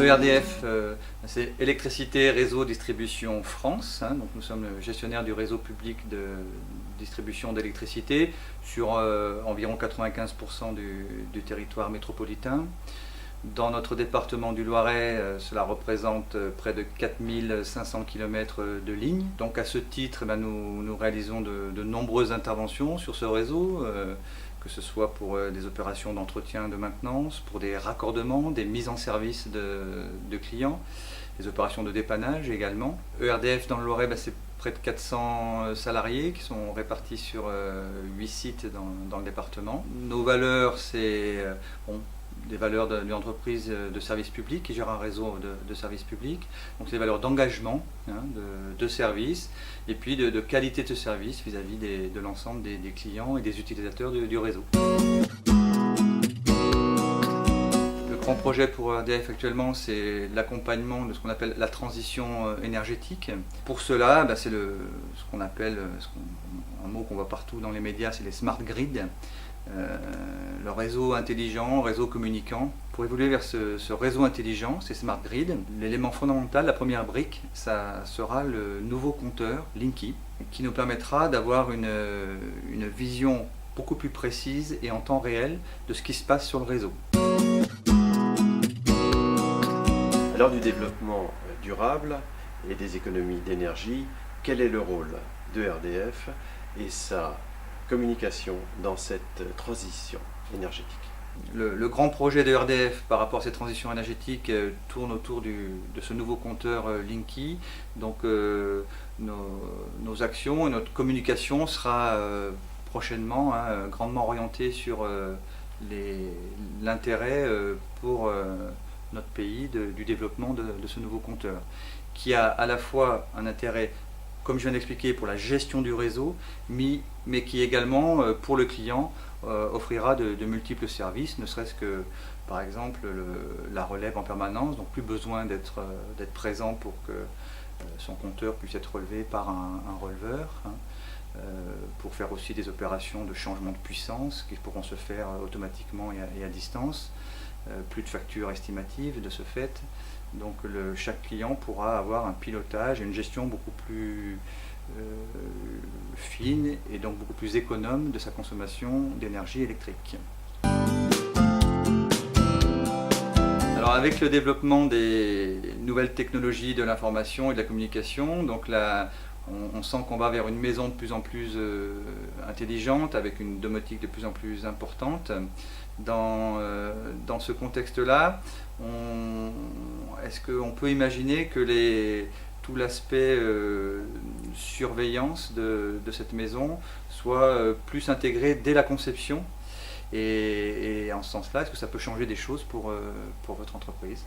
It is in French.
ERDF, c'est Électricité Réseau Distribution France. Donc nous sommes le gestionnaire du réseau public de distribution d'électricité sur environ 95% du territoire métropolitain. Dans notre département du Loiret, cela représente près de 4500 km de lignes. Donc à ce titre, nous réalisons de nombreuses interventions sur ce réseau, que ce soit pour des opérations d'entretien, de maintenance, pour des raccordements, des mises en service de clients, des opérations de dépannage également. ERDF dans le Loiret, c'est près de 400 salariés qui sont répartis sur 8 sites dans le département. Nos valeurs, c'est des valeurs d'une entreprise de service public qui gère un réseau de services publics. Donc c'est des valeurs d'engagement, de service, et puis de qualité de service vis-à-vis de l'ensemble des clients et des utilisateurs du réseau. Le grand projet pour ERDF actuellement, c'est l'accompagnement de ce qu'on appelle la transition énergétique. Pour cela, c'est ce qu'on appelle, un mot qu'on voit partout dans les médias, c'est les smart grids. Le réseau intelligent, réseau communicant. Pour évoluer vers ce réseau intelligent, ces smart grids, l'élément fondamental, la première brique, ça sera le nouveau compteur Linky, qui nous permettra d'avoir une vision beaucoup plus précise et en temps réel de ce qui se passe sur le réseau. À l'heure du développement durable et des économies d'énergie, quel est le rôle de ERDF et sa communication dans cette transition énergétique? Le grand projet de ERDF par rapport à cette transition énergétique tourne autour de ce nouveau compteur Linky. Donc nos actions et notre communication sera prochainement grandement orientée sur l'intérêt pour notre pays du développement de ce nouveau compteur, qui a à la fois un intérêt, comme je viens d'expliquer, pour la gestion du réseau, mais qui également, pour le client, offrira de multiples services, ne serait-ce que, par exemple, la relève en permanence, donc plus besoin d'être présent pour que son compteur puisse être relevé par un releveur, pour faire aussi des opérations de changement de puissance qui pourront se faire automatiquement et à distance, plus de factures estimatives de ce fait. Donc chaque client pourra avoir un pilotage et une gestion beaucoup plus fine et donc beaucoup plus économe de sa consommation d'énergie électrique. Alors avec le développement des nouvelles technologies de l'information et de la communication, donc là, on sent qu'on va vers une maison de plus en plus intelligente, avec une domotique de plus en plus importante. Dans ce contexte-là, est-ce qu'on peut imaginer que tout l'aspect surveillance de cette maison soit plus intégré dès la conception, et en ce sens-là, est-ce que ça peut changer des choses pour votre entreprise ?